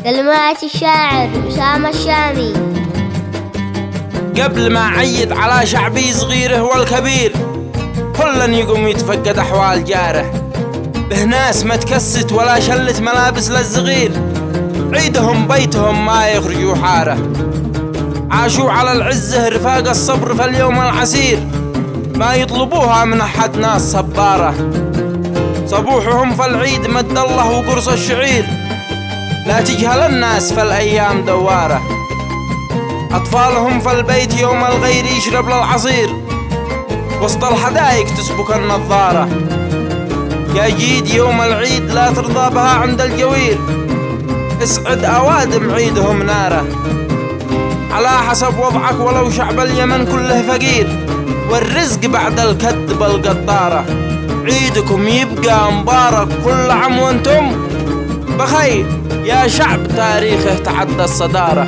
كلمات الشاعر أسامة الشامي. قبل ما عيد على شعبي صغيره والكبير، كلن يقوم يتفقد أحوال جاره. به ناس ما تكست ولا شلت ملابس للصغير، عيدهم بيتهم ما يخرجوا حاره. عاشوا على العزة رفاق الصبر في اليوم العسير، ما يطلبوها من أحد ناس صبارة. صبوحهم في العيد مد الله وقرص الشعير، لا تجهل الناس في الأيام دوارة. أطفالهم في البيت يوم الغير يشرب للعصير، وسط الحدايق تسبك النظارة. يا جيد يوم العيد لا ترضى بها عند الجوير، اسعد أوادم عيدهم ناره. على حسب وضعك ولو شعب اليمن كله فقير، والرزق بعد الكد بالقطارة. عيدكم يبقى مبارك كل عام وانتم بخير، يا شعب تاريخه تعدى الصدارة.